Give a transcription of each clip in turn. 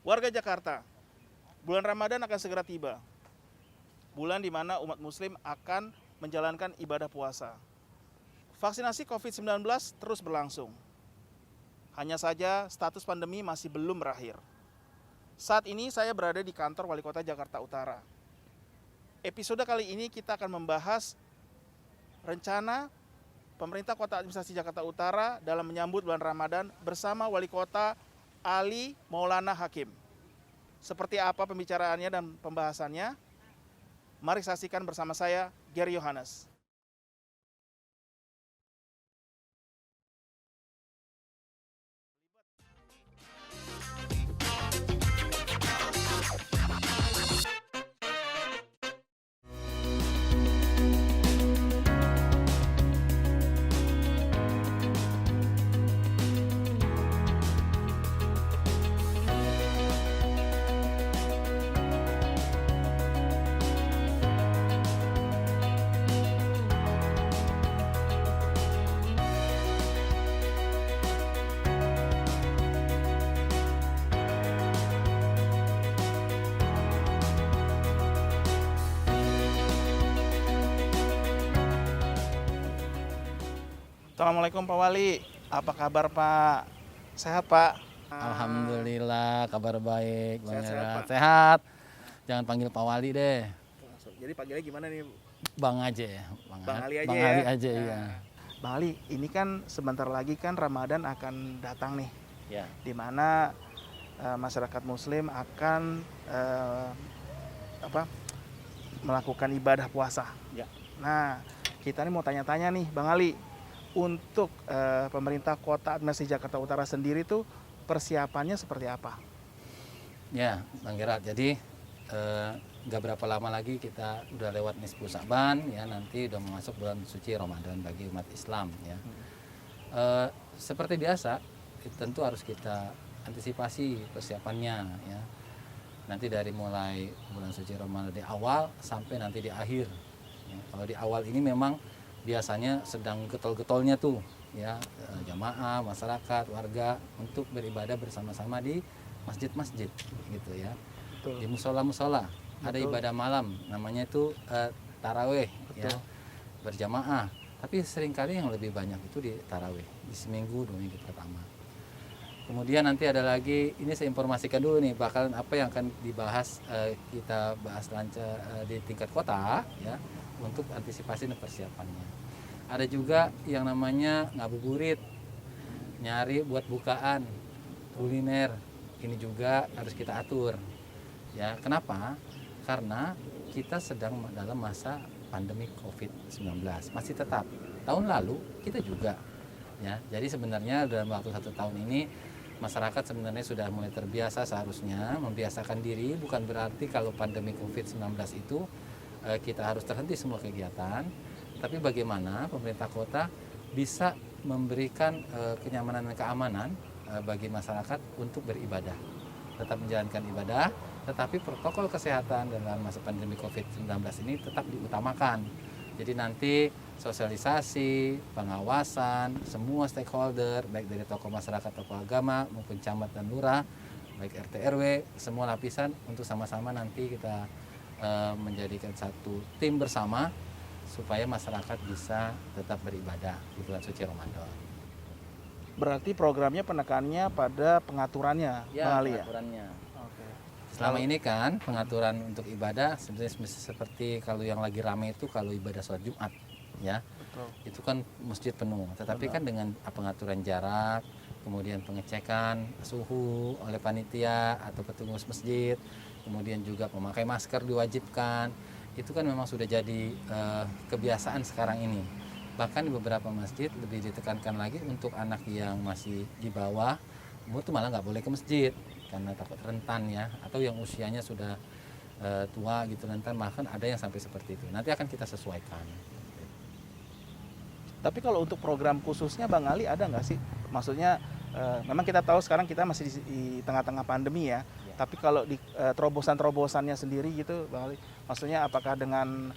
Warga Jakarta, bulan Ramadan akan segera tiba. Bulan di mana umat muslim akan menjalankan ibadah puasa. Vaksinasi COVID-19 terus berlangsung. Hanya saja status pandemi masih belum berakhir. Saat ini saya berada di kantor Wali Kota Jakarta Utara. Episode kali ini kita akan membahas rencana pemerintah Kota Administrasi Jakarta Utara dalam menyambut bulan Ramadan bersama Wali Kota Ali Maulana Hakim. Seperti apa pembicaraannya dan pembahasannya? Mari saksikan bersama saya, Gary Yohanes. Assalamualaikum Pak Wali, apa kabar Pak? Sehat Pak? Alhamdulillah, kabar baik, Bang Sehat-sehat, Era. Pak. Sehat. Jangan panggil Pak Wali deh, Jadi panggilnya gimana nih? Bang aja ya. Bang Ali aja Bang ya? Ali aja, Nah, iya. Bang Ali, ini kan sebentar lagi kan Ramadan akan datang nih, Ya. di mana masyarakat Muslim akan melakukan ibadah puasa. Ya. Nah, kita nih mau tanya-tanya nih, Bang Ali, untuk pemerintah Kota Administrasi Jakarta Utara sendiri tuh persiapannya seperti apa? Ya, Bang Gerard. Jadi nggak berapa lama lagi kita udah lewat Nisfu Sa'ban, ya, nanti udah masuk bulan suci Ramadan bagi umat Islam, ya. Seperti biasa, tentu harus kita antisipasi persiapannya, ya. Nanti dari mulai bulan suci Ramadan di awal sampai nanti di akhir. Ya. Kalau di awal ini memang biasanya sedang getol-getolnya tuh, ya, jamaah, masyarakat, warga untuk beribadah bersama-sama di masjid-masjid, gitu ya. Betul. Di musola-musola ada Betul. ibadah malam, namanya itu taraweh, ya, Betul. berjamaah. Tapi seringkali yang lebih banyak itu di taraweh di seminggu 2 minggu pertama. Kemudian nanti ada lagi, ini saya informasikan dulu nih, bakalan apa yang akan dibahas, kita bahas di tingkat kota, ya, untuk antisipasi dan persiapannya. Ada juga yang namanya ngabuburit, nyari buat bukaan, kuliner, ini juga harus kita atur. Ya, kenapa? Karena kita sedang dalam masa pandemi COVID-19, masih tetap. Tahun lalu kita juga, ya. Jadi sebenarnya dalam waktu 1 tahun ini masyarakat sebenarnya sudah mulai terbiasa, seharusnya membiasakan diri. Bukan berarti kalau pandemi COVID-19 itu kita harus terhenti semua kegiatan, tapi bagaimana pemerintah kota bisa memberikan kenyamanan dan keamanan bagi masyarakat untuk beribadah, tetap menjalankan ibadah, tetapi protokol kesehatan dalam masa pandemi COVID-19 ini tetap diutamakan. Jadi nanti sosialisasi, pengawasan, semua stakeholder, baik dari tokoh masyarakat, tokoh agama, maupun camat dan lurah, baik RT RW, semua lapisan untuk sama-sama nanti kita menjadikan satu tim bersama supaya masyarakat bisa tetap beribadah di bulan suci Ramadan. Berarti programnya penekanannya pada pengaturannya, Bang Ali ya? Pengaturannya. Oke. Selama ini kan pengaturan untuk ibadah sebenarnya seperti kalau yang lagi ramai itu kalau ibadah sholat Jumat, ya. Betul. Itu kan masjid penuh. Tetapi kan dengan pengaturan jarak, kemudian pengecekan suhu oleh panitia atau petugas masjid, kemudian juga memakai masker diwajibkan, itu kan memang sudah jadi kebiasaan sekarang ini. Bahkan di beberapa masjid lebih ditekankan lagi untuk anak yang masih di bawah umur itu malah nggak boleh ke masjid karena takut rentan, ya, atau yang usianya sudah tua gitu rentan, bahkan ada yang sampai seperti itu. Nanti akan kita sesuaikan. Tapi kalau untuk program khususnya Bang Ali ada nggak sih? Maksudnya memang kita tahu sekarang kita masih di tengah-tengah pandemi ya. Tapi kalau di terobosan-terobosannya sendiri gitu Bang Ali, maksudnya apakah dengan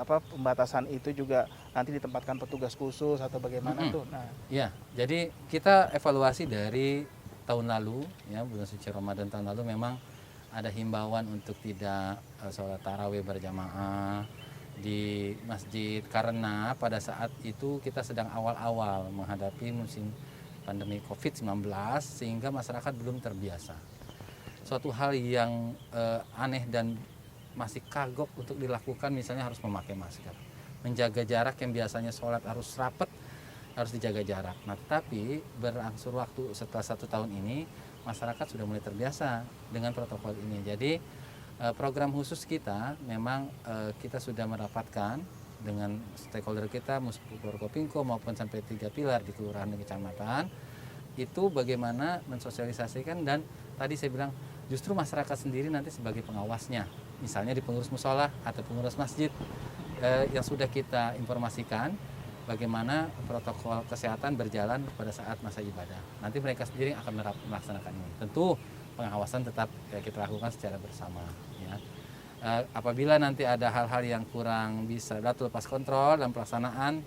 pembatasan itu juga nanti ditempatkan petugas khusus atau bagaimana tuh? Nah, Ya, jadi kita evaluasi dari tahun lalu, ya bulan suci Ramadan tahun lalu memang ada himbauan untuk tidak sholat tarawih berjamaah di masjid karena pada saat itu kita sedang awal-awal menghadapi musim pandemi COVID-19 sehingga masyarakat belum terbiasa. Suatu hal yang aneh dan masih kagok untuk dilakukan, misalnya harus memakai masker, menjaga jarak yang biasanya sholat harus rapat, harus dijaga jarak. Nah, tetapi berangsur waktu setelah 1 tahun ini masyarakat sudah mulai terbiasa dengan protokol ini. Jadi program khusus kita memang kita sudah merapatkan dengan stakeholder kita, Forkopimko maupun sampai 3 pilar di kelurahan dan kecamatan, itu bagaimana mensosialisasikan, dan tadi saya bilang justru masyarakat sendiri nanti sebagai pengawasnya, misalnya di pengurus musola atau pengurus masjid yang sudah kita informasikan bagaimana protokol kesehatan berjalan pada saat masa ibadah. Nanti mereka sendiri akan melaksanakan ini. Tentu pengawasan tetap kita lakukan secara bersama. Ya. Apabila nanti ada hal-hal yang kurang bisa lepas kontrol dalam pelaksanaan,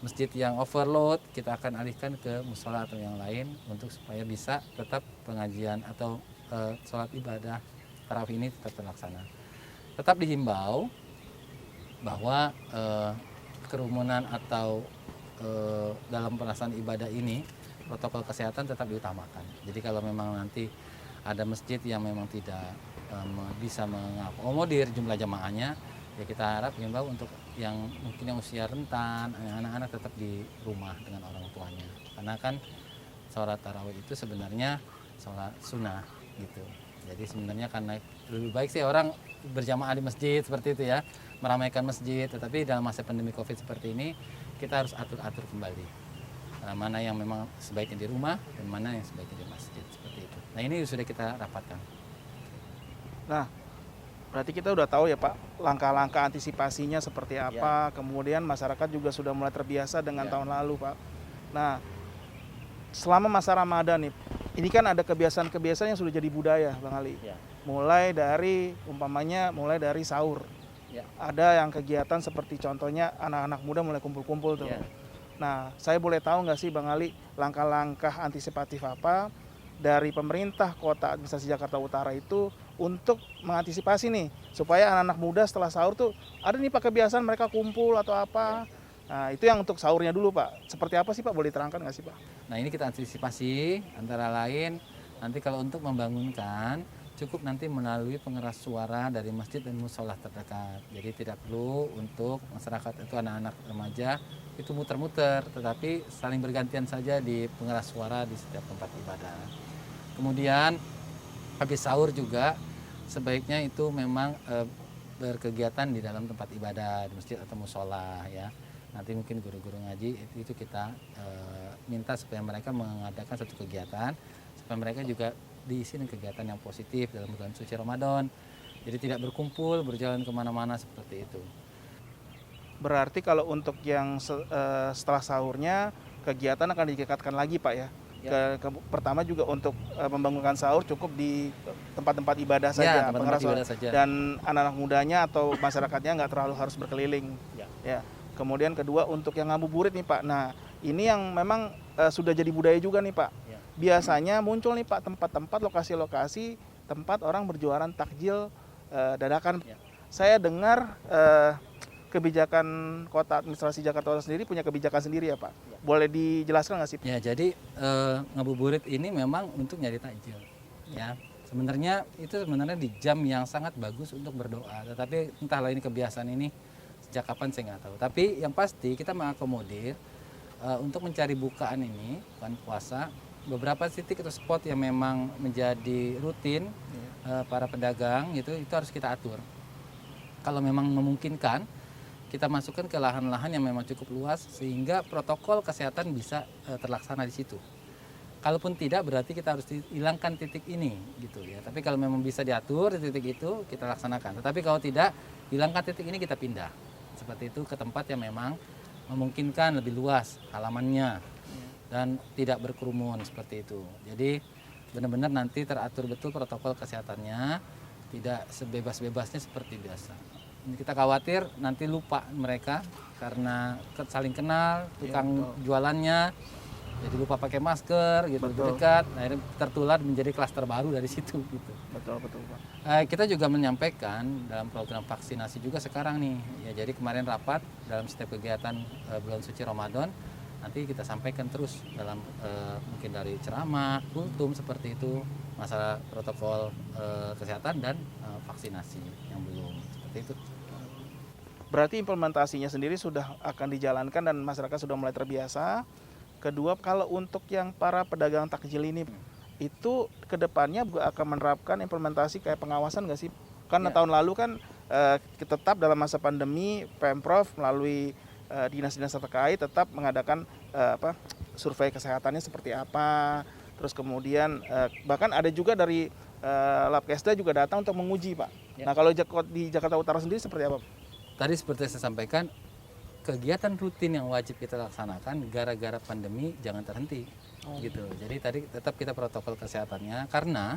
masjid yang overload, kita akan alihkan ke musola atau yang lain untuk supaya bisa tetap pengajian atau sholat ibadah tarawih ini tetap terlaksana. Tetap dihimbau bahwa kerumunan atau dalam pelaksanaan ibadah ini protokol kesehatan tetap diutamakan. Jadi kalau memang nanti ada masjid yang memang tidak bisa mengakomodir jumlah jamaahnya, ya kita harap himbau untuk yang mungkin yang usia rentan, anak-anak tetap di rumah dengan orang tuanya. Karena kan sholat tarawih itu sebenarnya sholat sunnah gitu. Jadi sebenarnya karena lebih baik sih orang berjamaah di masjid seperti itu ya, meramaikan masjid. Tetapi dalam masa pandemi COVID seperti ini kita harus atur-atur kembali mana yang memang sebaiknya di rumah dan mana yang sebaiknya di masjid seperti itu. Nah ini sudah kita rapatkan. Nah, berarti kita udah tahu ya Pak, langkah-langkah antisipasinya seperti apa. Ya. Kemudian masyarakat juga sudah mulai terbiasa dengan tahun lalu Pak. Nah, selama masa Ramadan nih, ini kan ada kebiasaan-kebiasaan yang sudah jadi budaya Bang Ali. Ya. Mulai dari sahur. Ya. Ada yang kegiatan seperti contohnya anak-anak muda mulai kumpul-kumpul tuh. Ya. Nah, saya boleh tahu nggak sih Bang Ali langkah-langkah antisipatif apa dari pemerintah Kota Administrasi Jakarta Utara itu untuk mengantisipasi nih supaya anak-anak muda setelah sahur tuh ada nih Pak kebiasaan mereka kumpul atau apa. Ya. Nah, itu yang untuk sahurnya dulu Pak. Seperti apa sih Pak? Boleh terangkan nggak sih Pak? Nah, ini kita antisipasi antara lain nanti kalau untuk membangunkan cukup nanti melalui pengeras suara dari masjid dan musola terdekat. Jadi tidak perlu untuk masyarakat itu anak-anak remaja itu muter-muter, tetapi saling bergantian saja di pengeras suara di setiap tempat ibadah. Kemudian habis sahur juga sebaiknya itu memang berkegiatan di dalam tempat ibadah di masjid atau musola ya. Nanti mungkin guru-guru ngaji itu kita minta supaya mereka mengadakan satu kegiatan supaya mereka juga diisi dengan kegiatan yang positif dalam bulan suci Ramadan. Jadi tidak berkumpul, berjalan kemana-mana seperti itu. Berarti kalau untuk yang setelah sahurnya kegiatan akan ditingkatkan lagi Pak ya? Ya. Pertama juga untuk membangunkan sahur cukup di tempat-tempat ibadah saja, tempat-tempat ibadah saja. Dan anak-anak mudanya atau masyarakatnya nggak terlalu harus berkeliling. Ya. Kemudian kedua untuk yang ngabuburit nih Pak. Nah ini yang memang sudah jadi budaya juga nih Pak. Ya. Biasanya muncul nih Pak tempat-tempat lokasi-lokasi tempat orang berjualan takjil dadakan. Ya. Saya dengar kebijakan Kota Administrasi Jakarta sendiri punya kebijakan sendiri ya Pak. Ya. Boleh dijelaskan nggak sih? Ya jadi ngabuburit ini memang untuk nyari takjil. Ya sebenarnya itu di jam yang sangat bagus untuk berdoa. Tetapi entahlah ini kebiasaan ini sejak kapan saya nggak tahu. Tapi yang pasti kita mengakomodir untuk mencari bukaan ini bukan puasa. Beberapa titik atau spot yang memang menjadi rutin para pedagang itu harus kita atur. Kalau memang memungkinkan kita masukkan ke lahan-lahan yang memang cukup luas sehingga protokol kesehatan bisa terlaksana di situ. Kalaupun tidak berarti kita harus hilangkan titik ini gitu ya. Tapi kalau memang bisa diatur di titik itu kita laksanakan. Tetapi kalau tidak, hilangkan titik ini kita pindah. Seperti itu ke tempat yang memang memungkinkan lebih luas halamannya dan tidak berkerumun seperti itu. Jadi benar-benar nanti teratur betul protokol kesehatannya, tidak sebebas-bebasnya seperti biasa. Kita khawatir nanti lupa mereka karena saling kenal, tukang jualannya jadi lupa pakai masker gitu, Betul. dekat, akhirnya tertular menjadi klaster baru dari situ gitu. Betul Pak. Kita juga menyampaikan dalam program vaksinasi juga sekarang nih, ya jadi kemarin rapat dalam setiap kegiatan bulan suci Ramadan, nanti kita sampaikan terus dalam mungkin dari ceramah, kultum seperti itu, masalah protokol kesehatan dan vaksinasi yang belum seperti itu. Berarti implementasinya sendiri sudah akan dijalankan dan masyarakat sudah mulai terbiasa. Kedua, kalau untuk yang para pedagang takjil ini, itu kedepannya juga akan menerapkan implementasi kayak pengawasan nggak sih? Karena Ya. tahun lalu kan tetap dalam masa pandemi, Pemprov melalui dinas-dinas terkait tetap mengadakan survei kesehatannya seperti apa. Terus kemudian bahkan ada juga dari Labkesda juga datang untuk menguji, Pak. Ya. Nah, kalau di Jakarta Utara sendiri seperti apa? Tadi seperti saya sampaikan, kegiatan rutin yang wajib kita laksanakan gara-gara pandemi jangan terhenti gitu. Jadi tadi tetap kita protokol kesehatannya, karena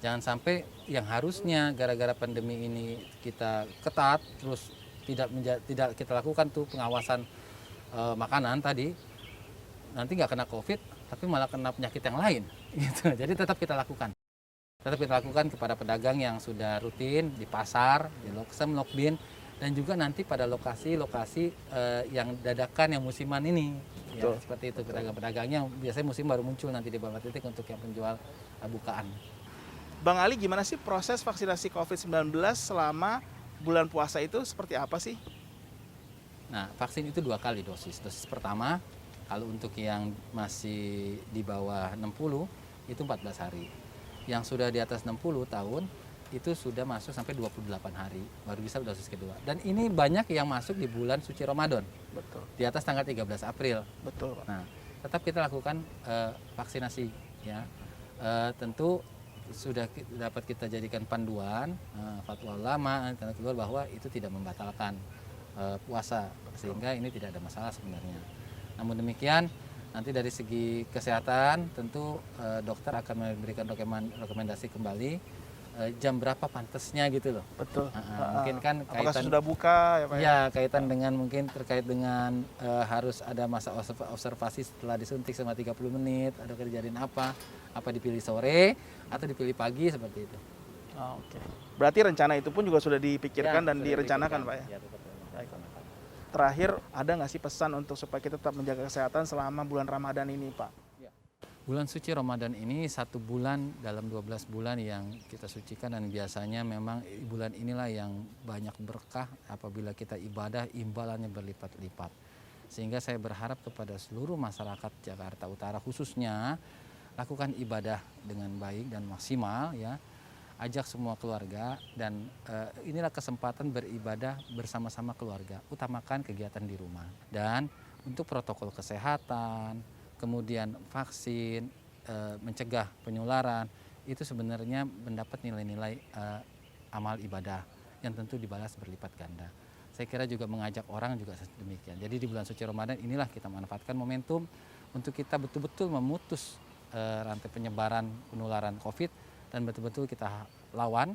jangan sampai yang harusnya gara-gara pandemi ini kita ketat terus tidak kita lakukan tuh pengawasan makanan tadi, nanti nggak kena COVID tapi malah kena penyakit yang lain gitu. Jadi tetap kita lakukan kepada pedagang yang sudah rutin di pasar, di Loksem, Lokbin, dan juga nanti pada lokasi-lokasi yang dadakan yang musiman ini. Ya, seperti itu, pedagang-pedagangnya biasanya musim baru muncul nanti di beberapa titik untuk yang penjual bukaan. Bang Ali, gimana sih proses vaksinasi COVID-19 selama bulan puasa itu seperti apa sih? Nah, vaksin itu 2 kali dosis. Dosis pertama, kalau untuk yang masih di bawah 60, itu 14 hari. Yang sudah di atas 60 tahun, itu sudah masuk sampai 28 hari, baru bisa dosis kedua. Dan ini banyak yang masuk di bulan suci Ramadan. Betul. Di atas tanggal 13 April. Betul, Pak. Nah, tetap kita lakukan vaksinasi, ya. Tentu sudah dapat kita jadikan panduan fatwa ulama karena keluar bahwa itu tidak membatalkan puasa, sehingga ini tidak ada masalah sebenarnya. Namun demikian, nanti dari segi kesehatan tentu dokter akan memberikan rekomendasi kembali jam berapa pantasnya gitu loh. Betul. Mungkin kan apakah kaitan sudah buka ya, Pak? ya kaitan dengan mungkin terkait dengan harus ada masa observasi setelah disuntik selama 30 menit, ada kejadian apa dipilih sore atau dipilih pagi seperti itu. Oke. Berarti rencana itu pun juga sudah dipikirkan dan sudah direncanakan, dipikirkan. Pak ya? Ya, betul. Baik. Terakhir, ada nggak sih pesan untuk supaya kita tetap menjaga kesehatan selama bulan Ramadan ini, Pak? Bulan suci Ramadan ini 1 bulan dalam 12 bulan yang kita sucikan, dan biasanya memang bulan inilah yang banyak berkah apabila kita ibadah, imbalannya berlipat-lipat. Sehingga saya berharap kepada seluruh masyarakat Jakarta Utara khususnya, lakukan ibadah dengan baik dan maksimal ya. Ajak semua keluarga, dan inilah kesempatan beribadah bersama-sama keluarga. Utamakan kegiatan di rumah. Dan untuk protokol kesehatan, kemudian vaksin, mencegah penularan, itu sebenarnya mendapat nilai-nilai amal ibadah yang tentu dibalas berlipat ganda. Saya kira juga mengajak orang juga demikian. Jadi di bulan suci Ramadan inilah kita manfaatkan momentum untuk kita betul-betul memutus rantai penyebaran penularan COVID, dan betul-betul kita lawan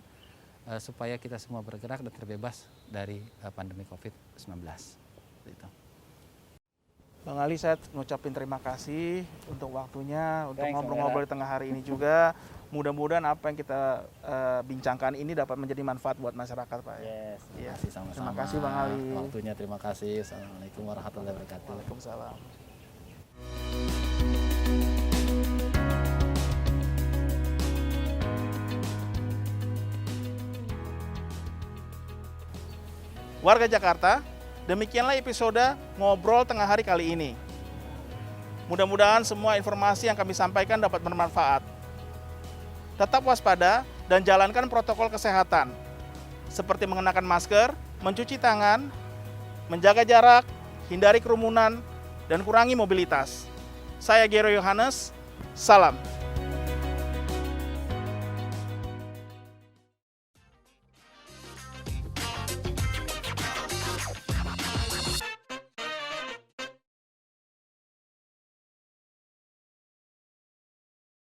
supaya kita semua bergerak dan terbebas dari pandemi COVID-19. Gitu. Bang Ali, saya ngucapin terima kasih untuk waktunya, untuk Thanks, ngobrol-ngobrol di tengah hari ini juga. Mudah-mudahan apa yang kita bincangkan ini dapat menjadi manfaat buat masyarakat, Pak. Yes, Iya. sama-sama. Terima kasih, Bang Ali. Waktunya terima kasih. Assalamualaikum warahmatullahi wabarakatuh. Waalaikumsalam. Warga Jakarta, demikianlah episode Ngobrol Tengah Hari kali ini. Mudah-mudahan semua informasi yang kami sampaikan dapat bermanfaat. Tetap waspada dan jalankan protokol kesehatan, seperti mengenakan masker, mencuci tangan, menjaga jarak, hindari kerumunan, dan kurangi mobilitas. Saya Gero Yohanes, salam.